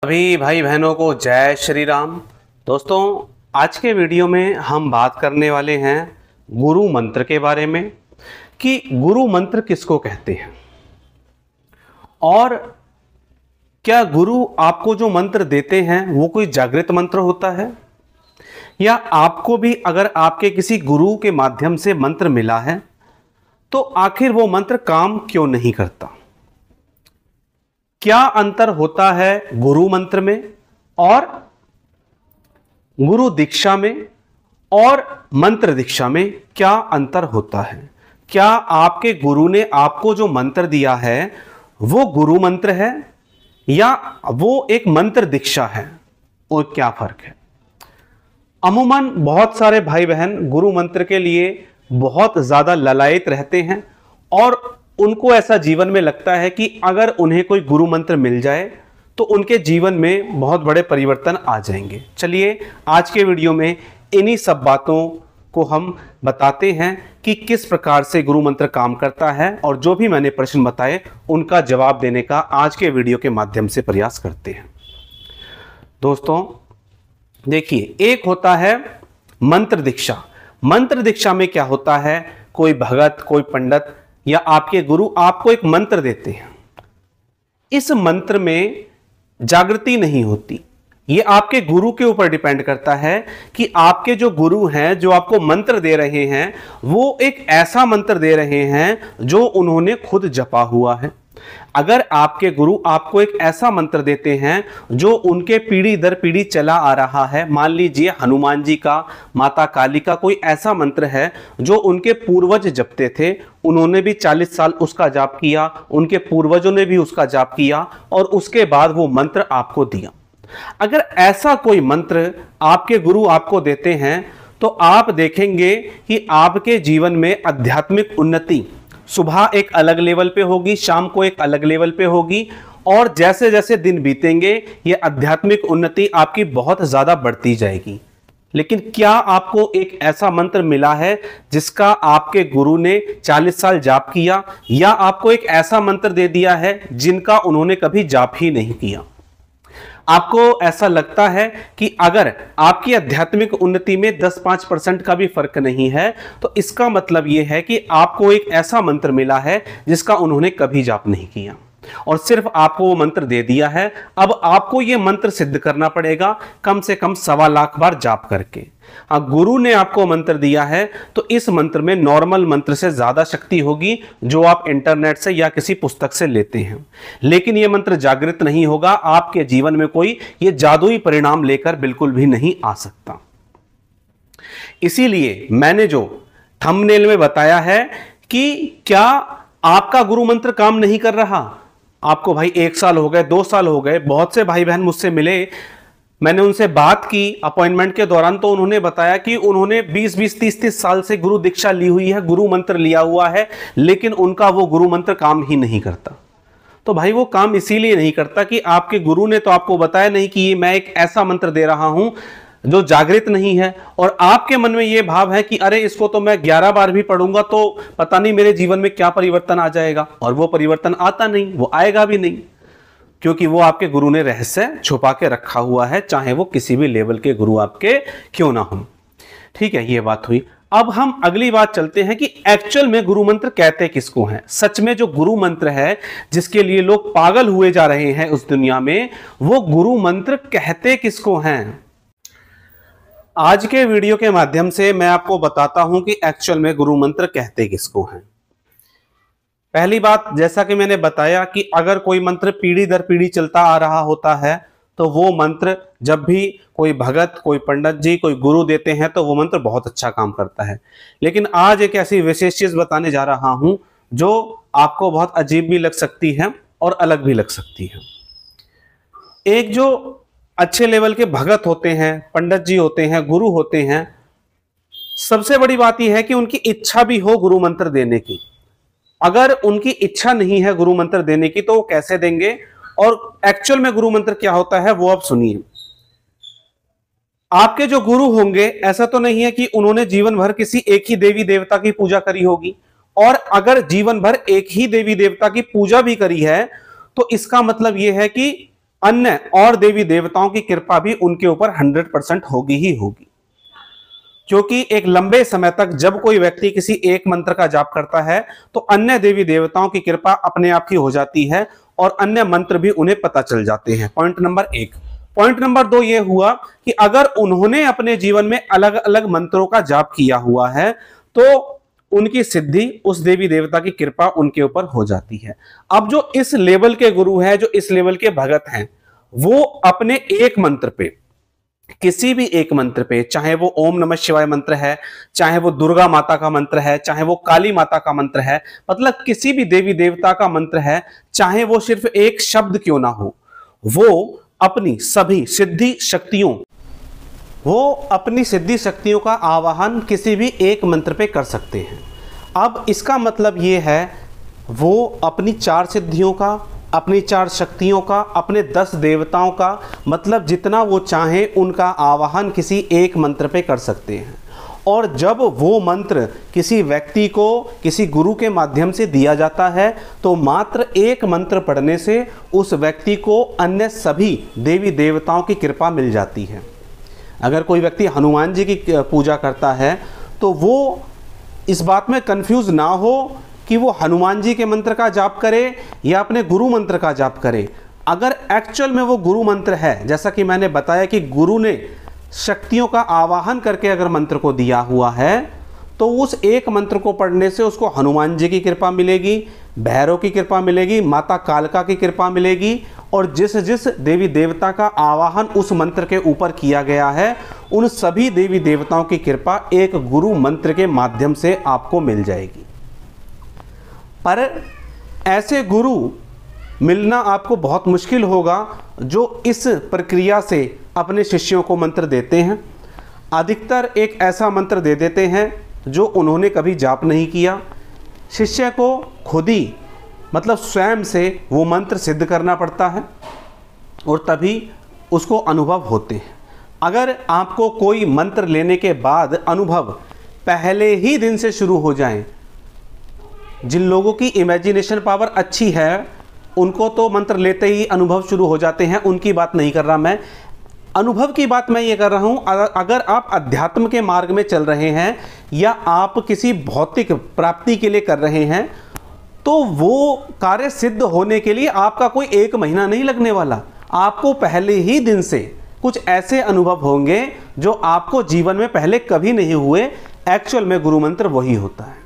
सभी भाई बहनों को जय श्री राम। दोस्तों, आज के वीडियो में हम बात करने वाले हैं गुरु मंत्र के बारे में कि गुरु मंत्र किसको कहते हैं और क्या गुरु आपको जो मंत्र देते हैं वो कोई जागृत मंत्र होता है या आपको भी अगर आपके किसी गुरु के माध्यम से मंत्र मिला है तो आखिर वो मंत्र काम क्यों नहीं करता। क्या अंतर होता है गुरु मंत्र में और गुरु दीक्षा में और मंत्र दीक्षा में क्या अंतर होता है। क्या आपके गुरु ने आपको जो मंत्र दिया है वो गुरु मंत्र है या वो एक मंत्र दीक्षा है और क्या फर्क है। अमूमन बहुत सारे भाई बहन गुरु मंत्र के लिए बहुत ज्यादा ललायत रहते हैं और उनको ऐसा जीवन में लगता है कि अगर उन्हें कोई गुरु मंत्र मिल जाए तो उनके जीवन में बहुत बड़े परिवर्तन आ जाएंगे। चलिए आज के वीडियो में इन्हीं सब बातों को हम बताते हैं कि किस प्रकार से गुरु मंत्र काम करता है और जो भी मैंने प्रश्न बताए उनका जवाब देने का आज के वीडियो के माध्यम से प्रयास करते हैं। दोस्तों देखिए, एक होता है मंत्र दीक्षा। मंत्र दीक्षा में क्या होता है, कोई भगत कोई पंडित या आपके गुरु आपको एक मंत्र देते हैं। इस मंत्र में जागृति नहीं होती। ये आपके गुरु के ऊपर डिपेंड करता है कि आपके जो गुरु हैं जो आपको मंत्र दे रहे हैं वो एक ऐसा मंत्र दे रहे हैं जो उन्होंने खुद जपा हुआ है। अगर आपके गुरु आपको एक ऐसा मंत्र देते हैं जो उनके पीढ़ी दर पीढ़ी चला आ रहा है, मान लीजिए हनुमान जी का, माता काली का कोई ऐसा मंत्र है जो उनके पूर्वज जपते थे, उन्होंने भी 40 साल उसका जाप किया, उनके पूर्वजों ने भी उसका जाप किया और उसके बाद वो मंत्र आपको दिया। अगर ऐसा कोई मंत्र आपके गुरु आपको देते हैं तो आप देखेंगे कि आपके जीवन में आध्यात्मिक उन्नति सुबह एक अलग लेवल पे होगी, शाम को एक अलग लेवल पे होगी और जैसे जैसे दिन बीतेंगे ये आध्यात्मिक उन्नति आपकी बहुत ज्यादा बढ़ती जाएगी। लेकिन क्या आपको एक ऐसा मंत्र मिला है जिसका आपके गुरु ने 40 साल जाप किया या आपको एक ऐसा मंत्र दे दिया है जिनका उन्होंने कभी जाप ही नहीं किया। आपको ऐसा लगता है कि अगर आपकी आध्यात्मिक उन्नति में 10-5% का भी फर्क नहीं है तो इसका मतलब यह है कि आपको एक ऐसा मंत्र मिला है जिसका उन्होंने कभी जाप नहीं किया और सिर्फ आपको वो मंत्र दे दिया है। अब आपको ये मंत्र सिद्ध करना पड़ेगा कम से कम 1.25 लाख बार जाप करके। हाँ, गुरु ने आपको मंत्र दिया है तो इस मंत्र में नॉर्मल मंत्र से ज्यादा शक्ति होगी जो आप इंटरनेट से या किसी पुस्तक से लेते हैं, लेकिन यह मंत्र जागृत नहीं होगा। आपके जीवन में कोई ये जादुई परिणाम लेकर बिल्कुल भी नहीं आ सकता। इसीलिए मैंने जो थंबनेल में बताया है कि क्या आपका गुरु मंत्र काम नहीं कर रहा, आपको भाई 1 साल हो गए, 2 साल हो गए। बहुत से भाई बहन मुझसे मिले, मैंने उनसे बात की अपॉइंटमेंट के दौरान तो उन्होंने बताया कि उन्होंने 20-20, 30-30 साल से गुरु दीक्षा ली हुई है, गुरु मंत्र लिया हुआ है, लेकिन उनका वो गुरु मंत्र काम ही नहीं करता। तो भाई वो काम इसीलिए नहीं करता कि आपके गुरु ने तो आपको बताया नहीं कि मैं एक ऐसा मंत्र दे रहा हूं जो जागृत नहीं है और आपके मन में यह भाव है कि अरे इसको तो मैं 11 बार भी पढ़ूंगा तो पता नहीं मेरे जीवन में क्या परिवर्तन आ जाएगा, और वो परिवर्तन आता नहीं, वो आएगा भी नहीं, क्योंकि वो आपके गुरु ने रहस्य छुपा के रखा हुआ है, चाहे वो किसी भी लेवल के गुरु आपके क्यों ना हो। ठीक है, ये बात हुई। अब हम अगली बात चलते हैं कि एक्चुअल में गुरु मंत्र कहते किसको हैं। सच में जो गुरु मंत्र है जिसके लिए लोग पागल हुए जा रहे हैं उस दुनिया में, वो गुरु मंत्र कहते किसको हैं। आज के वीडियो के माध्यम से मैं आपको बताता हूं कि एक्चुअल में गुरु मंत्र कहते किसको हैं। पहली बात, जैसा कि मैंने बताया कि अगर कोई मंत्र पीढ़ी दर पीढ़ी चलता आ रहा होता है तो वो मंत्र जब भी कोई भगत कोई पंडित जी कोई गुरु देते हैं तो वो मंत्र बहुत अच्छा काम करता है। लेकिन आज एक ऐसी विशेष चीज बताने जा रहा हूं जो आपको बहुत अजीब भी लग सकती है और अलग भी लग सकती है। एक जो अच्छे लेवल के भगत होते हैं, पंडित जी होते हैं, गुरु होते हैं, सबसे बड़ी बात यह है कि उनकी इच्छा भी हो गुरु मंत्र देने की। अगर उनकी इच्छा नहीं है गुरु मंत्र देने की तो वो कैसे देंगे, और एक्चुअल में गुरु मंत्र क्या होता है वो आप सुनिए। आपके जो गुरु होंगे ऐसा तो नहीं है कि उन्होंने जीवन भर किसी एक ही देवी देवता की पूजा करी होगी, और अगर जीवन भर एक ही देवी देवता की पूजा भी करी है तो इसका मतलब यह है कि अन्य और देवी देवताओं की कृपा भी उनके ऊपर 100% होगी ही होगी। क्योंकि एक लंबे समय तक जब कोई व्यक्ति किसी एक मंत्र का जाप करता है तो अन्य देवी देवताओं की कृपा अपने आप ही हो जाती है और अन्य मंत्र भी उन्हें पता चल जाते हैं। Point number 1। पॉइंट नंबर 2 यह हुआ कि अगर उन्होंने अपने जीवन में अलग अलग मंत्रों का जाप किया हुआ है तो उनकी सिद्धि उस देवी देवता की कृपा उनके ऊपर हो जाती है। अब जो इस लेवल के गुरु हैं, जो इस लेवल के भगत हैं, वो अपने एक मंत्र पे, किसी भी एक मंत्र पे, चाहे वो ओम नमः शिवाय मंत्र है, चाहे वो दुर्गा माता का मंत्र है, चाहे वो काली माता का मंत्र है, मतलब किसी भी देवी देवता का मंत्र है, चाहे वो सिर्फ एक शब्द क्यों ना हो, वो अपनी सिद्धि शक्तियों का आवाहन किसी भी एक मंत्र पे कर सकते हैं। अब इसका मतलब ये है वो अपनी 4 सिद्धियों का, अपनी 4 शक्तियों का, अपने 10 देवताओं का, मतलब जितना वो चाहें उनका आवाहन किसी एक मंत्र पे कर सकते हैं। और जब वो मंत्र किसी व्यक्ति को किसी गुरु के माध्यम से दिया जाता है तो मात्र एक मंत्र पढ़ने से उस व्यक्ति को अन्य सभी देवी देवताओं की कृपा मिल जाती है। अगर कोई व्यक्ति हनुमान जी की पूजा करता है तो वो इस बात में कंफ्यूज ना हो कि वो हनुमान जी के मंत्र का जाप करे या अपने गुरु मंत्र का जाप करे। अगर एक्चुअल में वो गुरु मंत्र है, जैसा कि मैंने बताया कि गुरु ने शक्तियों का आवाहन करके अगर मंत्र को दिया हुआ है तो उस एक मंत्र को पढ़ने से उसको हनुमान जी की कृपा मिलेगी, भैरव की कृपा मिलेगी, माता कालका की कृपा मिलेगी, और जिस जिस देवी देवता का आवाहन उस मंत्र के ऊपर किया गया है उन सभी देवी देवताओं की कृपा एक गुरु मंत्र के माध्यम से आपको मिल जाएगी। पर ऐसे गुरु मिलना आपको बहुत मुश्किल होगा जो इस प्रक्रिया से अपने शिष्यों को मंत्र देते हैं। अधिकतर एक ऐसा मंत्र दे देते हैं जो उन्होंने कभी जाप नहीं किया। शिष्य को खुद ही मतलब स्वयं से वो मंत्र सिद्ध करना पड़ता है और तभी उसको अनुभव होते हैं। अगर आपको कोई मंत्र लेने के बाद अनुभव पहले ही दिन से शुरू हो जाए, जिन लोगों की इमेजिनेशन पावर अच्छी है उनको तो मंत्र लेते ही अनुभव शुरू हो जाते हैं, उनकी बात नहीं कर रहा मैं, अनुभव की बात मैं ये कर रहा हूँ। अगर आप अध्यात्म के मार्ग में चल रहे हैं या आप किसी भौतिक प्राप्ति के लिए कर रहे हैं तो वो कार्य सिद्ध होने के लिए आपका कोई 1 महीना नहीं लगने वाला। आपको पहले ही दिन से कुछ ऐसे अनुभव होंगे जो आपको जीवन में पहले कभी नहीं हुए। एक्चुअल में गुरु मंत्र वही होता है।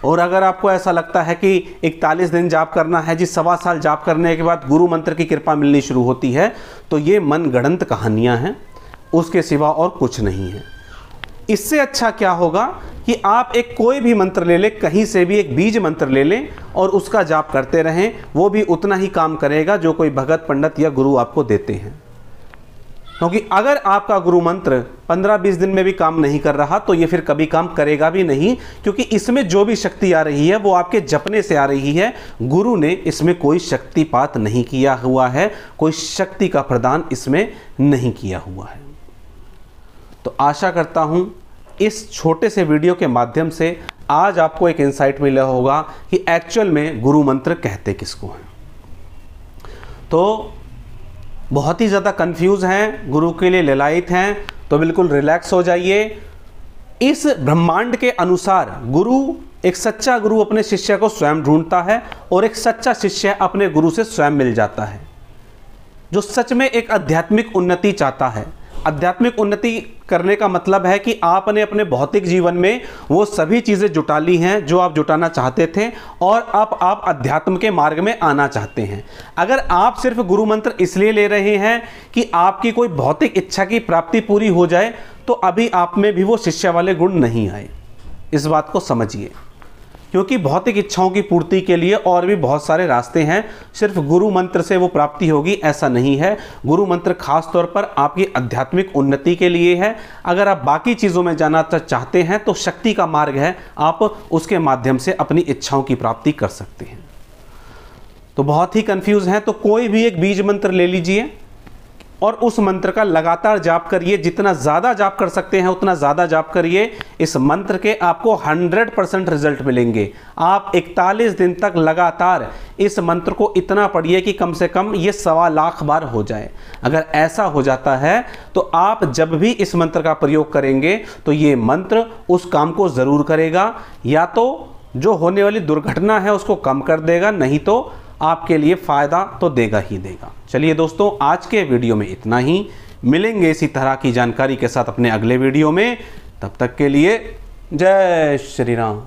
और अगर आपको ऐसा लगता है कि 41 दिन जाप करना है, जिस 1.25 साल जाप करने के बाद गुरु मंत्र की कृपा मिलनी शुरू होती है, तो ये मनगढ़ंत कहानियां हैं, उसके सिवा और कुछ नहीं है। इससे अच्छा क्या होगा कि आप एक कोई भी मंत्र ले लें, कहीं से भी एक बीज मंत्र ले लें और उसका जाप करते रहें, वो भी उतना ही काम करेगा जो कोई भगत पंडित या गुरु आपको देते हैं। क्योंकि अगर आपका गुरु मंत्र 15-20 दिन में भी काम नहीं कर रहा तो ये फिर कभी काम करेगा भी नहीं, क्योंकि इसमें जो भी शक्ति आ रही है वो आपके जपने से आ रही है। गुरु ने इसमें कोई शक्तिपात नहीं किया हुआ है, कोई शक्ति का प्रदान इसमें नहीं किया हुआ है। तो आशा करता हूं इस छोटे से वीडियो के माध्यम से आज आपको एक इंसाइट मिला होगा कि एक्चुअल में गुरु मंत्र कहते किसको हैं। तो बहुत ही ज़्यादा कंफ्यूज हैं, गुरु के लिए ललायित हैं, तो बिल्कुल रिलैक्स हो जाइए। इस ब्रह्मांड के अनुसार एक सच्चा गुरु अपने शिष्य को स्वयं ढूंढता है और एक सच्चा शिष्य अपने गुरु से स्वयं मिल जाता है। जो सच में एक आध्यात्मिक उन्नति चाहता है, आध्यात्मिक उन्नति करने का मतलब है कि आपने अपने भौतिक जीवन में वो सभी चीज़ें जुटा ली हैं जो आप जुटाना चाहते थे और अब आप अध्यात्म के मार्ग में आना चाहते हैं। अगर आप सिर्फ गुरु मंत्र इसलिए ले रहे हैं कि आपकी कोई भौतिक इच्छा की प्राप्ति पूरी हो जाए तो अभी आप में भी वो शिष्य वाले गुण नहीं आए। इस बात को समझिए, क्योंकि भौतिक इच्छाओं की पूर्ति के लिए और भी बहुत सारे रास्ते हैं। सिर्फ गुरु मंत्र से वो प्राप्ति होगी ऐसा नहीं है। गुरु मंत्र खास तौर पर आपकी आध्यात्मिक उन्नति के लिए है। अगर आप बाकी चीज़ों में जाना चाहते हैं तो शक्ति का मार्ग है, आप उसके माध्यम से अपनी इच्छाओं की प्राप्ति कर सकते हैं। तो बहुत ही कंफ्यूज हैं तो कोई भी एक बीज मंत्र ले लीजिए, और उस मंत्र का लगातार जाप करिए। जितना ज़्यादा जाप कर सकते हैं उतना ज़्यादा जाप करिए। इस मंत्र के आपको 100% रिजल्ट मिलेंगे। आप 41 दिन तक लगातार इस मंत्र को इतना पढ़िए कि कम से कम ये 1.25 लाख बार हो जाए। अगर ऐसा हो जाता है तो आप जब भी इस मंत्र का प्रयोग करेंगे तो ये मंत्र उस काम को ज़रूर करेगा। या तो जो होने वाली दुर्घटना है उसको कम कर देगा, नहीं तो आपके लिए फ़ायदा तो देगा ही देगा। चलिए दोस्तों, आज के वीडियो में इतना ही। मिलेंगे इसी तरह की जानकारी के साथ अपने अगले वीडियो में। तब तक के लिए जय श्री राम।